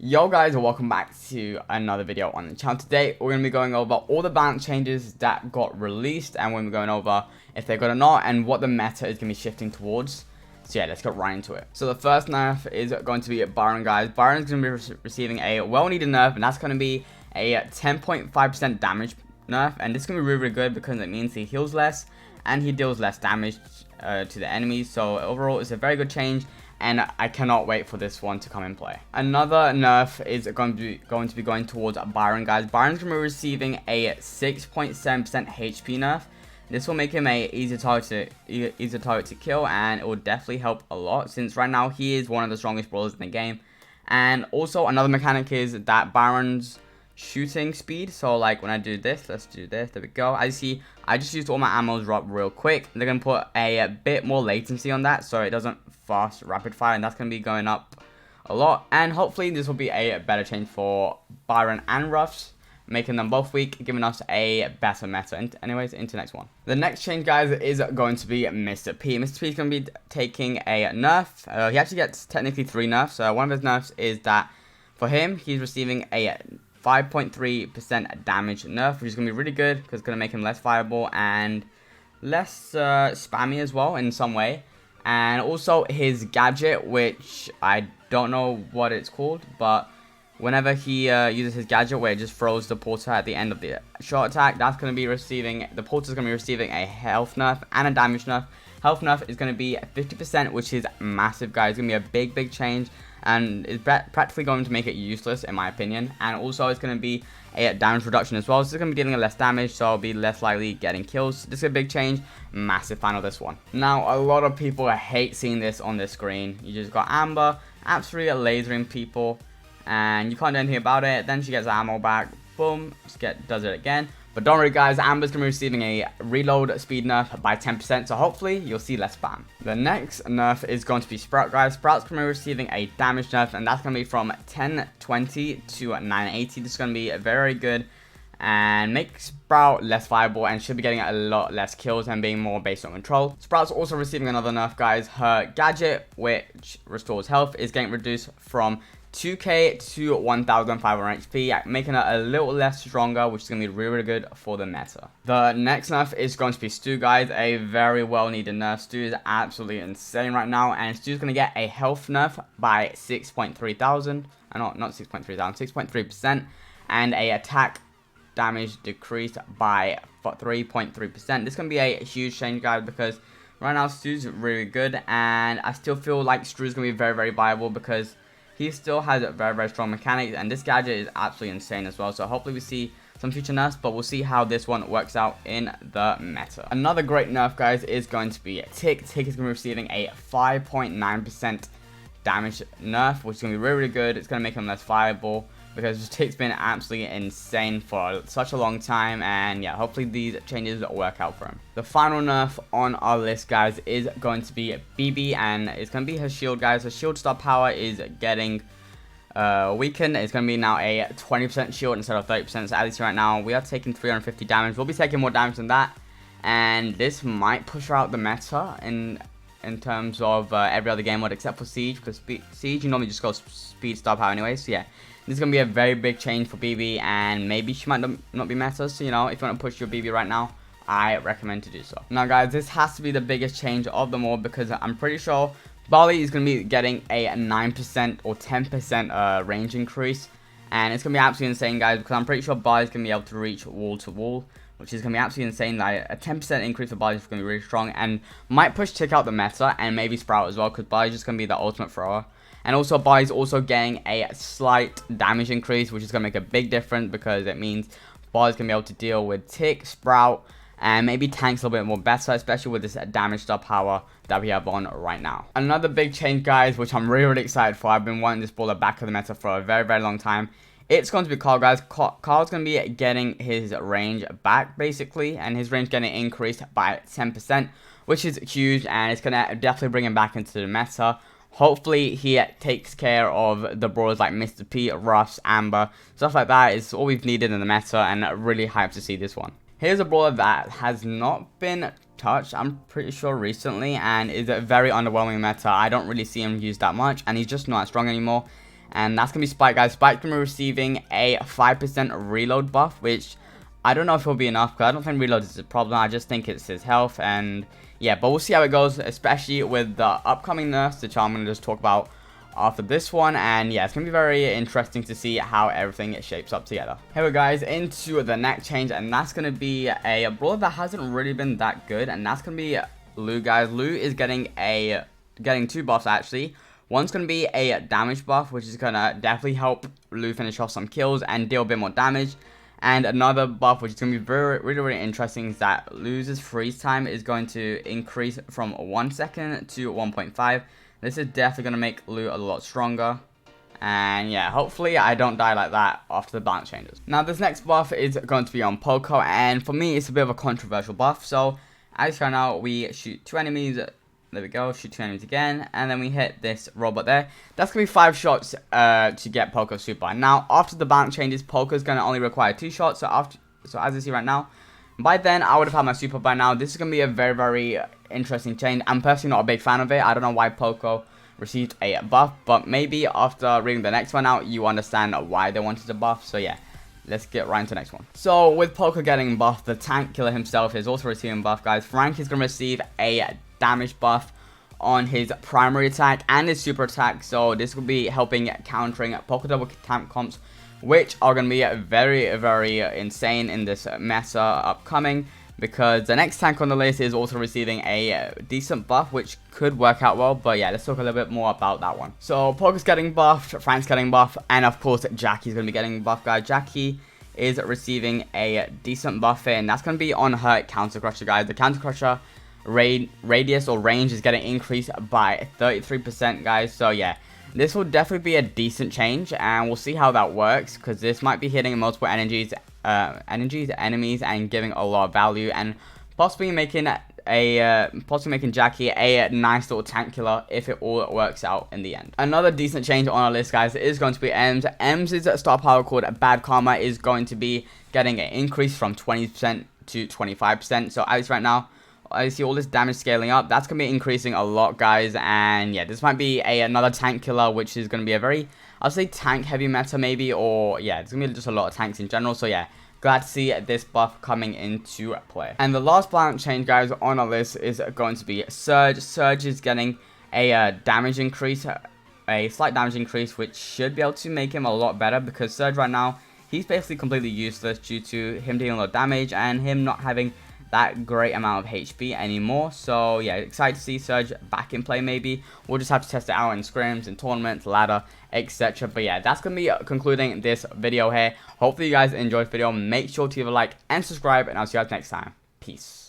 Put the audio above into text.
Yo guys, welcome back to another video on the channel. Today we're going to be going over all the balance changes that got released, and we're going to be going over if they're good or not and what the meta is going to be shifting towards. So yeah, let's get right into it. So the first nerf is going to be Byron, guys. Byron's going to be receiving a well-needed nerf, and that's going to be a 10.5% damage nerf, and this is going to be really good because it means he heals less and he deals less damage to the enemies. So overall, it's a very good change, and I cannot wait for this one to come in play. Another nerf is going to be going towards Byron, guys. Byron's going to be receiving a 6.7% HP nerf. This will make him a easier target to kill, and it will definitely help a lot since right now he is one of the strongest brawlers in the game. And also another mechanic is that Byron's shooting speed. So like when I do this, let's do this, there we go. As you see, I just used all my ammos drop real quick. They're going to put a bit more latency on that so it doesn't fast rapid fire, and that's going to be going up a lot. And hopefully this will be a better change for Byron and Ruffs, making them both weak, giving us a better meta. Anyways, into the next one. The next change, guys, is going to be Mr. P. Mr. P is going to be taking a nerf. He actually gets technically 3 nerfs. One of his nerfs is that for him, he's receiving a 5.3% damage nerf, which is going to be really good because it's going to make him less viable and less spammy as well in some way. And also his gadget, which I don't know what it's called, but whenever he uses his gadget where it just throws the porter at the end of the shot attack, that's going to be receiving, the porter's going to be receiving a health nerf and a damage nerf. Health nerf is going to be 50%, which is massive, guys. It's going to be a big change, and it's practically going to make it useless in my opinion. And also it's going to be a damage reduction as well, so it's going to be dealing less damage, so I'll be less likely getting kills. This is a big change. Massive fan of this one. Now, a lot of people hate seeing this on this screen. You just got Amber absolutely lasering people, and you can't do anything about it. Then she gets ammo back, boom, does it again. But don't worry, guys, Amber's going to be receiving a reload speed nerf by 10%, so hopefully you'll see less spam. The next nerf is going to be Sprout, guys. Sprout's going to be receiving a damage nerf, and that's going to be from 1020 to 980. This is going to be very good and make Sprout less viable, and should be getting a lot less kills and being more based on control. Sprout's also receiving another nerf, guys. Her gadget, which restores health, is getting reduced from 2k to 1500 HP, making her a little less stronger, which is going to be really good for the meta. The next nerf is going to be Stu, guys. A very well needed nerf. Stu is absolutely insane right now, and Stu's going to get a health nerf by 6.3 thousand. Not 6.3 thousand, 6.3%, and a attack damage decreased by 3.3%. This is going to be a huge change, guys, because right now Stu's really good, and I still feel like Stu's going to be very viable because he still has a very strong mechanics, and this gadget is absolutely insane as well. So hopefully we see some future nerfs, but we'll see how this one works out in the meta. Another great nerf, guys, is going to be Tick. Tick is going to be receiving a 5.9% damage nerf, which is going to be really good. It's going to make him less viable because Tick's been absolutely insane for such a long time, and yeah, hopefully these changes work out for him. The final nerf on our list, guys, is going to be BB, and it's going to be her shield, guys. Her shield star power is getting weakened. It's going to be now a 20% shield instead of 30%. So at least right now we are taking 350 damage. We'll be taking more damage than that, and this might push her out the meta in terms of every other game mode except for Siege, because Siege you normally just go speed star power anyway. So yeah, this is going to be a very big change for BB, and maybe she might not be meta, so you know, if you want to push your BB right now, I recommend to do so. Now, guys, this has to be the biggest change of them all, because I'm pretty sure Barley is going to be getting a 9% or 10% range increase, and it's going to be absolutely insane, guys, because I'm pretty sure Barley is going to be able to reach wall to wall, which is going to be absolutely insane. Like a 10% increase for Barley is going to be really strong, and might push Tick out the meta, and maybe Sprout as well, because Barley is just going to be the ultimate thrower. And also Barley's also getting a slight damage increase, which is going to make a big difference, because it means Barley's going to be able to deal with Tick, Sprout, and maybe Tank's a little bit more better, especially with this damage star power that we have on right now. Another big change, guys, which I'm really excited for. I've been wanting this brawler back of the meta for a very long time. It's going to be Carl, guys. Carl's going to be getting his range back, basically, and his range getting increased by 10%, which is huge, and it's going to definitely bring him back into the meta. Hopefully he takes care of the brawlers like Mr. P, Ruffs, Amber, stuff like that. Is all we've needed in the meta, and really hyped to see this one. Here's a brawler that has not been touched, I'm pretty sure, recently, and is a very underwhelming meta. I don't really see him used that much, and he's just not strong anymore. And that's going to be Spike, guys. Spike's going to be receiving a 5% reload buff, which I don't know if it'll be enough, because I don't think reload is a problem. I just think it's his health, and yeah, but we'll see how it goes, especially with the upcoming nerfs, which I'm going to just talk about after this one. And yeah, it's going to be very interesting to see how everything shapes up together. Here we go, guys, into the next change, and that's going to be a brawler that hasn't really been that good, and that's going to be Lou, guys. Lou is getting two buffs, actually. One's going to be a damage buff, which is going to definitely help Lou finish off some kills and deal a bit more damage. And another buff, which is going to be really interesting, is that Lou's freeze time is going to increase from 1 second to 1.5. This is definitely going to make Lou a lot stronger. And yeah, hopefully I don't die like that after the balance changes. Now, this next buff is going to be on POCO, and for me, it's a bit of a controversial buff. So, as right now, we shoot 2 enemies. There we go, shoot 2 enemies again, and then we hit this robot there. That's going to be 5 shots to get POCO super. Now, after the balance changes, POCO is going to only require 2 shots. So as you see right now, by then, I would have had my super by now. This is going to be a very interesting change. I'm personally not a big fan of it. I don't know why POCO received a buff, but maybe after reading the next one out, you understand why they wanted a buff. So yeah, let's get right into the next one. So with POCO getting buffed, the tank killer himself is also receiving buff, guys. Frank is going to receive a damage buff on his primary attack and his super attack, so this will be helping countering POCO double tank comps, which are going to be very insane in this meta upcoming, because the next tank on the list is also receiving a decent buff, which could work out well. But yeah, let's talk a little bit more about that one. So POCO's getting buffed, Frank's getting buffed, and of course Jackie's going to be getting buffed, guys. Jackie is receiving a decent buff here, and that's going to be on her counter crusher, guys. The counter crusher radius or range is getting increased by 33%, guys. So yeah, this will definitely be a decent change, and we'll see how that works, because this might be hitting multiple enemies and giving a lot of value, and possibly making Jackie a nice little tank killer if it all works out in the end. Another decent change on our list, guys, is going to be Ems. Ems' star power called Bad Karma is going to be getting an increase from 20% to 25%. So as right now, I see all this damage scaling up. That's going to be increasing a lot, guys. And yeah, this might be another tank killer, which is going to be a very, I'll say, tank heavy meta maybe. Or yeah, it's going to be just a lot of tanks in general. So yeah, glad to see this buff coming into play. And the last balance change, guys, on our list is going to be Surge. Surge is getting a damage increase, a slight damage increase, which should be able to make him a lot better, because Surge right now, he's basically completely useless due to him dealing a lot of damage and him not having that great amount of HP anymore. So yeah, excited to see Surge back in play. Maybe we'll just have to test it out in scrims, in tournaments, ladder, etc. But yeah, that's gonna be concluding this video here. Hopefully you guys enjoyed the video. Make sure to leave a like and subscribe, and I'll see you guys next time. Peace.